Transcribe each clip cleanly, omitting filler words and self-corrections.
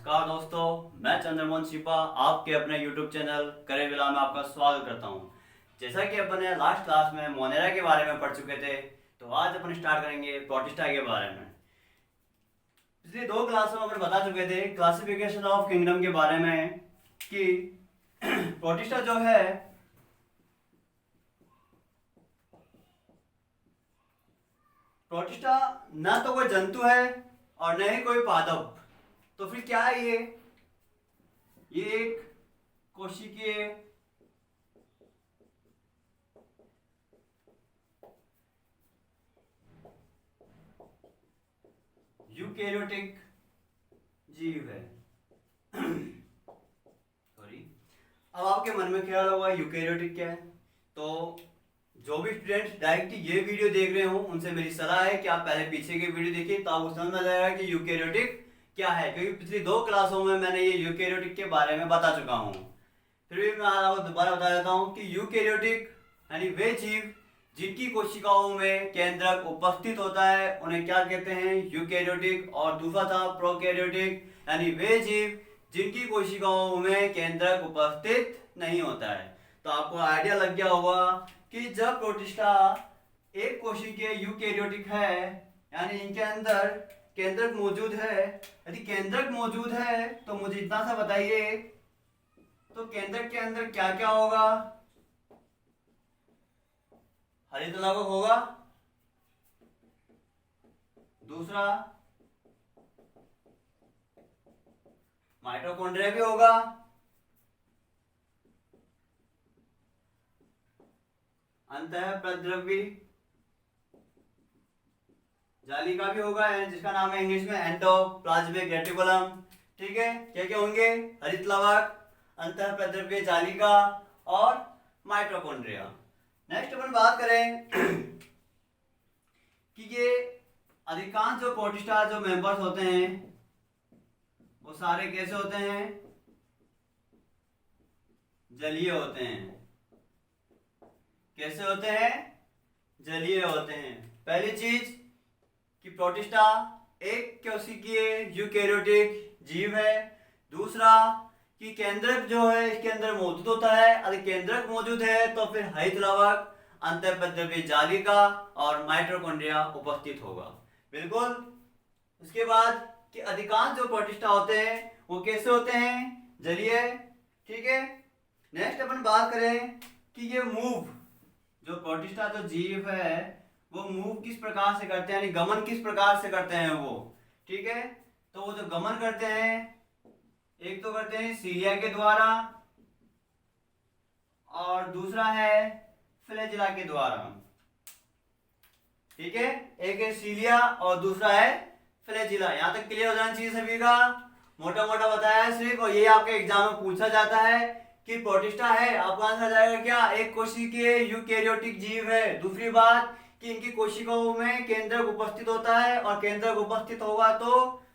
नमस्कार दोस्तों, मैं चंद्रमोहन शिपा आपके अपने YouTube चैनल करे विला में आपका स्वागत करता हूं। जैसा कि अपन ने लास्ट क्लास में मोनेरा के बारे में पढ़ चुके थे, तो आज अपन स्टार्ट करेंगे प्रोटिस्टा के बारे में। पिछले दो क्लासों में अपन बता चुके थे क्लासिफिकेशन ऑफ किंगडम के बारे में कि प्रोटिस्टा जो है प्रोटिस्टा न तो कोई जंतु है और न ही कोई पादप, तो फिर क्या है ये एक कोशिकीय यूकेरियोटिक जीव है। सॉरी, अब आपके मन में ख्याल होगा यूकेरियोटिक क्या है। तो जो भी स्टूडेंट डायरेक्ट ये वीडियो देख रहे हो उनसे मेरी सलाह है कि आप पहले पीछे की वीडियो देखिए, तो आपको समझ में आ जाएगा कि यूकेरियोटिक क्या है, क्योंकि पिछली दो क्लासों में मैंने ये यूकेरियोटिक के बारे में बता चुका हूँ। फिर भी मैं आपको दोबारा बता देता हूँ कि यूकेरियोटिक यानी वे जीव जिनकी कोशिकाओं में केंद्रक उपस्थित होता है उन्हें क्या कहते हैं, यूकेरियोटिक। और दूसरा था प्रोकैरियोटिक यानी वे जीव जिनकी कोशिकाओं में केंद्रक उपस्थित नहीं होता है। तो आपको आइडिया लग गया होगा कि जब प्रोटिस्टा एक कोशिकीय यूकेरियोटिक है यानी इनके अंदर केंद्रक मौजूद है, यदि केंद्रक मौजूद है तो मुझे इतना सा बताइए, तो केंद्रक के अंदर क्या क्या होगा? हरित लवक होगा, दूसरा माइटोकॉन्ड्रिया भी होगा, अंतःप्रद्रव्य जालिका भी होगा, जिसका नाम है इंग्लिश में एंडोप्लाज्मिक रेटिकुलम। ठीक है, क्या क्या होंगे? हरित लवक, अंतःप्रद्रव्य जालिका और माइटोकॉन्ड्रिया। नेक्स्ट अपन बात करें कि ये अधिकांश जो प्रोटिस्टा जो मेंबर्स होते हैं वो सारे कैसे होते हैं? जलीय होते हैं। कैसे होते हैं? जलीय होते हैं। पहली चीज कि प्रोटिस्टा एक कोशिकीय यूकेरियोटिक जीव है। दूसरा कि केंद्रक जो है इसके अंदर मौजूद होता है, अगर केंद्रक मौजूद है तो फिर हरित लवक, अंतःप्रद्रव्य जालिका और माइटोकॉन्ड्रिया उपस्थित होगा। बिल्कुल। उसके बाद कि अधिकांश जो प्रोटिस्टा होते हैं वो कैसे होते हैं? जलीय। ठीक है। नेक्स्ट अपन बात करें कि ये मूव जो प्रोटिस्टा जो जीव है वो मूव किस प्रकार से करते हैं, यानी गमन किस प्रकार से करते हैं वो। ठीक है, तो वो जो गमन करते हैं एक तो करते हैं सीलिया के द्वारा और दूसरा है फ्लैजिला के द्वारा। ठीक है, एक है सीलिया और दूसरा है फ्लैजिला। यहां तक क्लियर हो जाना चाहिए सभी का। मोटा मोटा बताया है सिर्फ, और ये आपके एग्जाम में पूछा जाता है कि प्रोटिस्टा है, आपको आंसर आ जाएगा क्या? एक कोशिकीय यूकेरियोटिक जीव है। दूसरी बात कि इनकी कोशिकाओं में केंद्रक उपस्थित होता है और केंद्रक उपस्थित होगा तो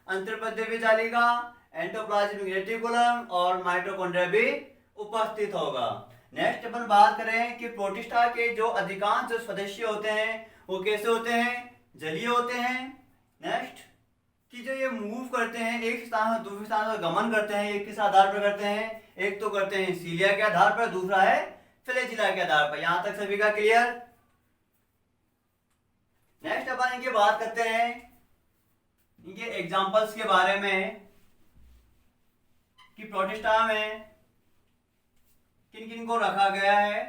अंतःप्रद्रव्य जालिका, एंडोप्लाज्मिक रेटिकुलम और माइटोकॉन्ड्रिया भी उपस्थित होगा। नेक्स्ट अपन बात करें कि प्रोटिस्टा के जो अधिकांश सदस्य होते हैं वो कैसे होते हैं? जलीय होते हैं। नेक्स्ट कि जो ये मूव करते हैं एक स्थान से दूसरे स्थान पर गमन करते हैं, ये किस आधार पर करते हैं? एक तो करते हैं सीलिया के आधार पर, दूसरा है फ्लैजिला के आधार पर। यहां तक सभी का क्लियर? नेक्स्ट अपन इनकी बात करते हैं इनके एग्जांपल्स के बारे में कि प्रोटिस्टा में किन किन को रखा गया है।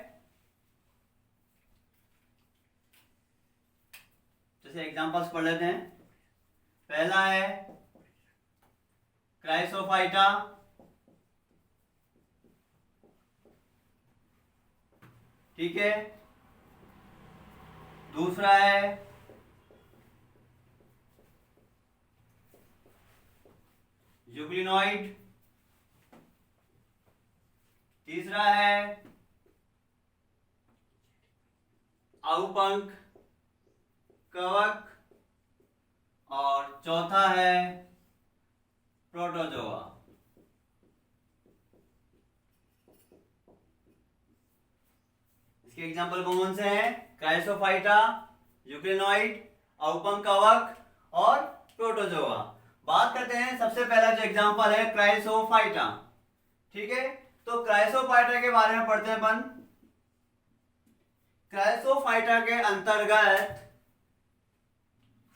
जैसे एग्जांपल्स पढ़ लेते हैं। पहला है क्राइसोफाइटा, ठीक है। दूसरा है यूग्लिनॉइड, तीसरा है आउपंख कवक और चौथा है प्रोटोजोआ। इसके एग्जांपल कौन से हैं? क्राइसोफाइटा, यूक्रेनॉइड, औपंख कवक और प्रोटोजोआ। बात करते हैं सबसे पहला जो एग्जांपल है क्राइसोफाइटा। ठीक है, तो क्राइसोफाइटा के बारे में पढ़ते हैं अपन। क्राइसोफाइटा के अंतर्गत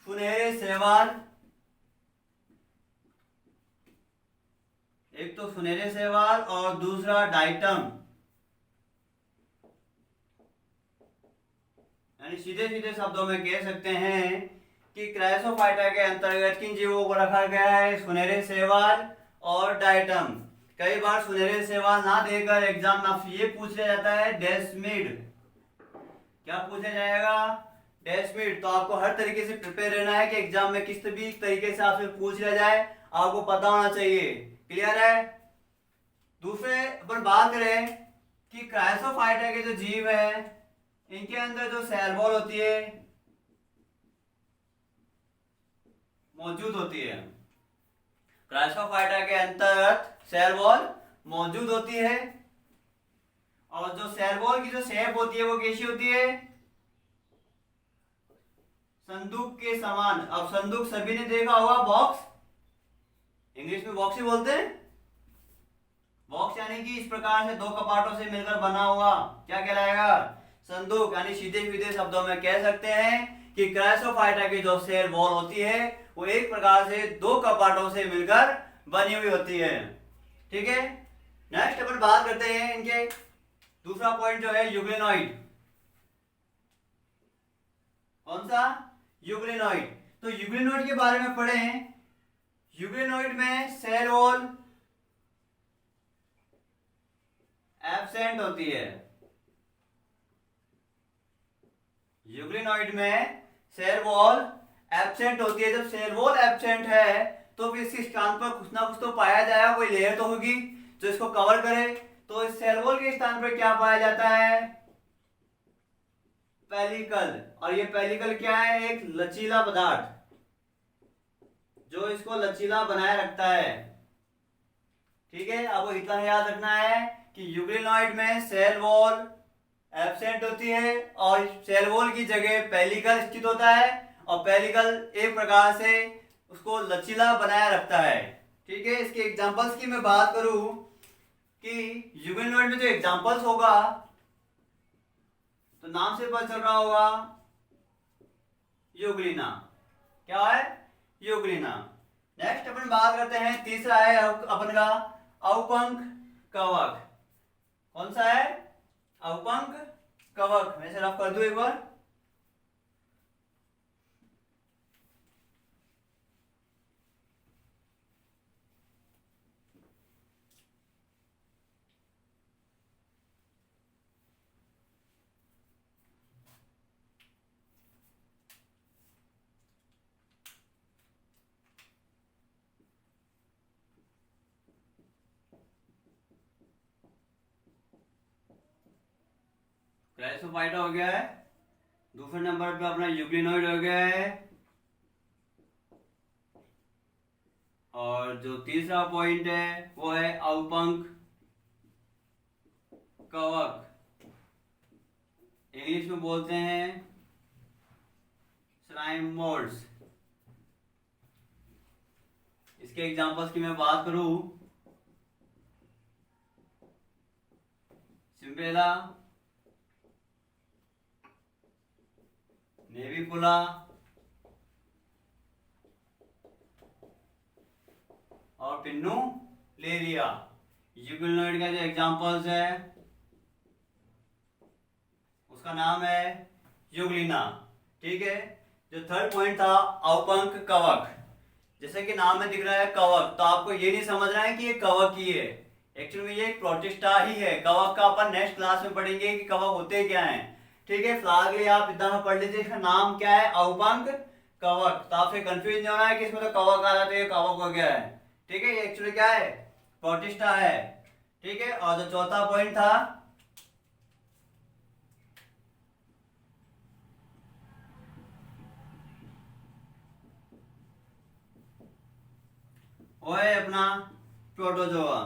सुनहरे शैवाल, एक तो सुनहरे शैवाल और दूसरा डाइटम, यानी सीधे सीधे शब्दों में कह सकते हैं कि क्राइसोफाइटा के अंतर्गत किन जीवों को रखा गया है, सुनहरे शैवाल और डाइटम। कई बार सुनहरे शैवाल ना देकर एग्जाम में आपसे ये पूछ लिया जाता है डेस्मिड। क्या पूछा जाएगा? डेस्मिड। तो आपको हर तरीके से प्रिपेयर रहना है कि एग्जाम में किस भी तरीके से आपसे पूछ लिया जाए, आपको पता होना चाहिए। क्लियर है? दूसरे अपन बात करें कि क्राइसोफाइटा के जो जीव है इनके अंदर जो सेल वॉल होती है मौजूद होती है। क्राइसोफाइटा के अंतर्गत सेल वॉल मौजूद होती है और जो सेल वॉल की जो शेप होती है वो कैसी होती है? संदूक के समान। अब संदूक सभी ने देखा होगा, बॉक्स, इंग्लिश में बॉक्स ही बोलते हैं। बॉक्स यानी कि इस प्रकार से दो कपाटों से मिलकर बना हुआ क्या कहलाएगा? संदूक। यानी सीधे सीधे शब्दों में कह सकते हैं कि क्राइसोफाइटा की जो सेल वॉल होती है वो एक प्रकार से दो कपाटों से मिलकर बनी हुई होती है। ठीक है, नेक्स्ट अपन बात करते हैं इनके दूसरा पॉइंट जो है यूग्लिनॉइड। कौन सा? यूग्लिनॉइड। तो यूग्लिनॉइड के बारे में पढ़े हैं। यूग्लिनॉइड में सेल वॉल एब्सेंट होती है। यूग्लिनॉइड में सेल वॉल एब्सेंट होती है। जब सेल वॉल एब्सेंट है तो फिर इसके स्थान पर कुछ ना कुछ तो पाया जाएगा, कोई लेयर तो होगी जो इसको कवर करे। तो इस सेल वॉल के स्थान पर क्या पाया जाता है? पेलिकल। और ये पेलिकल क्या है? एक लचीला पदार्थ जो इसको लचीला बनाए रखता है। ठीक है, आपको इतना याद रखना है कि यूग्लिनॉइड में सेल वॉल एब्सेंट होती है और सेल वॉल की जगह पेलिकल स्थित होता है और पेलिकल एक प्रकार से उसको लचीला बनाए रखता है। ठीक है, इसके एग्जांपल्स की मैं बात करूं कि यूग्लिनॉइड में जो एग्जांपल्स होगा तो नाम से पता चल रहा होगा यूग्लिना। क्या है? यूग्लिना। नेक्स्ट अपन बात करते हैं, तीसरा है अपन का अवपंक कवक। कौन सा है? अवपंक कवक। मैं रफ कर दूं एक बार। क्राइसोफाइटा हो गया है, दूसरे नंबर पे अपना यूग्लिनॉइड हो गया है और जो तीसरा पॉइंट है वो है अवपंक कवक। इंग्लिश में बोलते हैं स्लाइम मोल्ड्स। इसके एग्जांपल्स की मैं बात करूं, सिम्बेला, नेविपुला, और पिन्नुलेरिया। यूग्लिनॉइड का जो एग्जांपल्स है उसका नाम है यूग्लिना। ठीक है, जो थर्ड पॉइंट था अवपंक कवक। जैसे कि नाम में दिख रहा है कवक, तो आपको ये नहीं समझना है कि ये कवक ही है, एक्चुअली में ये एक प्रोटिस्टा ही है। कवक का अपन नेक्स्ट क्लास में पढ़ेंगे कि कवक होते क्या हैं। ठीक है, फिलहाल के लिए आप इतना पढ़ लीजिए, इसका नाम क्या है? अवपंक कवक। तो आपसे कंफ्यूज नहीं होना है कि इसमें तो कवक आ रहा है तो ये कवक हो गया है। ठीक है, ये एक्चुअली क्या है? प्रोटिस्टा है। ठीक है, और जो चौथा पॉइंट था वो है अपना प्रोटोजोआ।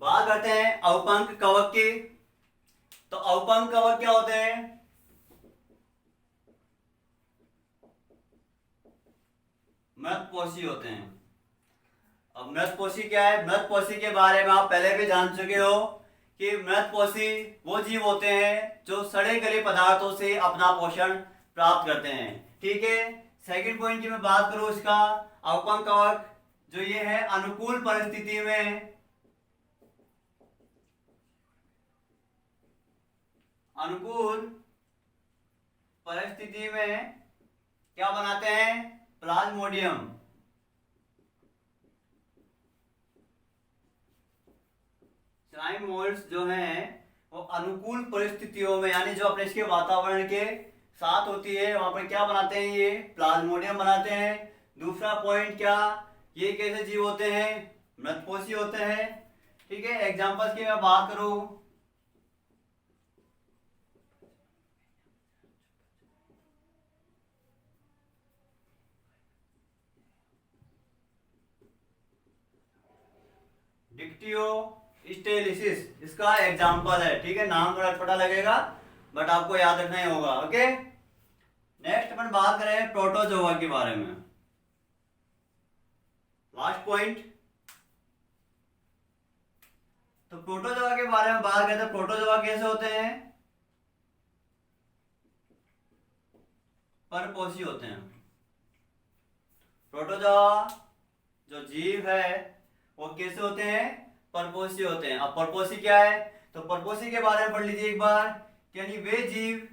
बात करते हैं अवपंक कवक की। तो अवपंक कवक क्या होते हैं? मृतपोषी होते हैं। अब मृतपोषी क्या है? मृतपोषी के बारे में आप पहले भी जान चुके हो कि मृतपोषी वो जीव होते हैं जो सड़े गले पदार्थों से अपना पोषण प्राप्त करते हैं। ठीक है। सेकंड पॉइंट की मैं बात करूं इसका, अवपंक कवक जो ये है अनुकूल परिस्थिति में, अनुकूल परिस्थिति में क्या बनाते हैं? प्लाज्मोडियम। स्लाइम मोल्ड्स जो हैं वो अनुकूल परिस्थितियों में, यानी जो अपने इसके वातावरण के साथ होती है वहां पर क्या बनाते हैं? ये प्लाज्मोडियम बनाते हैं। दूसरा पॉइंट क्या, ये कैसे जीव होते हैं? मृतपोषी होते हैं। ठीक है। एग्जांपल्स की मैं बात करूं, डिक्टियो स्टेलिसिस इसका एग्जांपल है। ठीक है। नाम थोड़ा अटपटा लगेगा बट आपको याद रखना ही होगा। ओके। नेक्स्ट अपन बात करें प्रोटोजोआ के बारे में। Last point. तो प्रोटोजोआ के बारे में बात करते हैं। प्रोटोजोआ कैसे होते हैं? परपोषी होते हैं। प्रोटोजोआ जो जीव है वो कैसे होते हैं? परपोषी होते हैं। अब परपोषी क्या है? तो परपोषी के बारे में पढ़ लीजिए एक बार। यानी वे जीव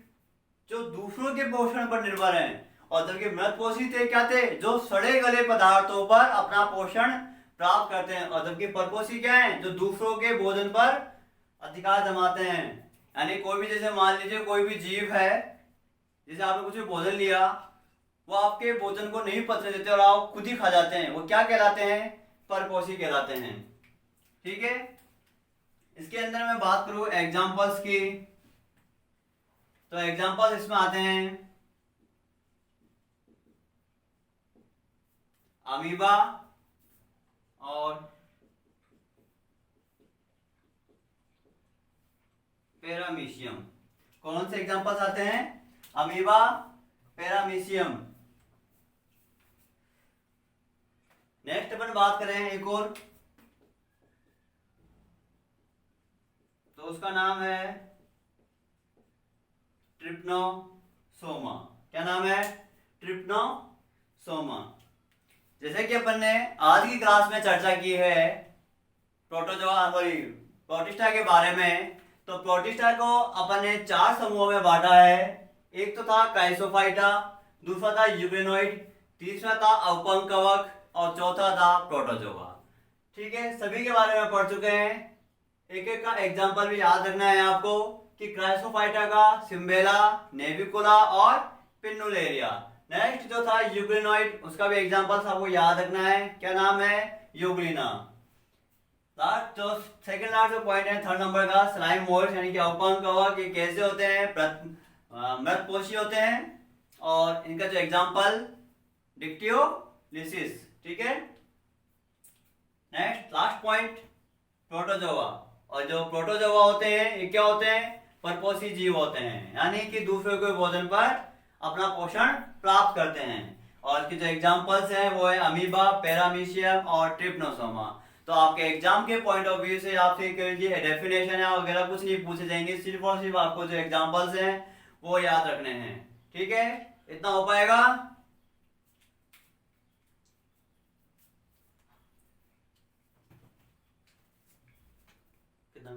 जो दूसरों के पोषण पर निर्भर हैं, और जबकि मृतपोषी थे क्या थे? जो सड़े गले पदार्थों पर अपना पोषण प्राप्त करते हैं। और जबकि परपोषी क्या है? जो दूसरों के भोजन पर अधिकार जमाते हैं। यानी कोई भी, जैसे मान लीजिए कोई भी जीव है, जैसे आपने कुछ भी भोजन लिया, वो आपके भोजन को नहीं पचने देते और आप खुद ही खा जाते हैं, वो क्या कहलाते हैं? परपोषी कहलाते हैं। ठीक है। इसके अंदर मैं बात करूं एग्जांपल्स की, तो एग्जांपल्स इसमें आते हैं अमीबा और पैरामीशियम। कौन से एग्जांपल्स आते हैं? Amoeba, paramecium. नेक्स्ट अपन बात करें एक और, तो उसका नाम है ट्रिप्नोसोमा। क्या नाम है? ट्रिप्नोसोमा। जैसे कि अपन ने आज की क्लास में चर्चा की है प्रोटोजोआ सॉरी प्रोटिस्टा के बारे में, तो प्रोटिस्टा को अपन ने 4 समूहों में बांटा है। एक तो था क्राइसोफाइटा, दूसरा था यूग्रेनोइड, तीसरा था अवपंक कवक और चौथा था प्रोटोजोआ। ठीक है। सभी के बारे में पढ़ चुके हैं। एक एक का एग्जांपल भी याद रखना है आपको कि क्राइसोफाइटा का सिम्बेला, नेविकुला और पिन्नुलेरिया। नेक्स्ट जो था यूग्रेनोइड, उसका भी एग्जांपल आपको याद रखना है। क्या नाम है? यूग्लिना। लास्ट जो सेकंड लास्ट जो पॉइंट है थर्ड नंबर का, स्लाइम मोल्ड्स यानी कि अवपंक कवक, ये कैसे होते हैं? मृतपोषी होते हैं। और इनका जो एग्जांपल डिक्टियोलिसिस। ठीक है। Next last point protozoa. और जो प्रोटोजोआ होते हैं ये क्या होते हैं? परपोषी जीव होते हैं, यानी कि दूसरों के भोजन पर अपना पोषण प्राप्त करते हैं। और इसके जो एग्जांपल्स हैं वो है अमीबा, पैरामीशियम और ट्रिप्नोसोमा। तो आपके एग्जाम के पॉइंट ऑफ व्यू से आपसे डेफिनेशन है वगैरह कुछ नहीं पूछे जाएंगे, सिर्फ और सिर्फ आपको जो एग्जांपल्स हैं वो याद रखने हैं। ठीक है। इतना हो पाएगा? कितना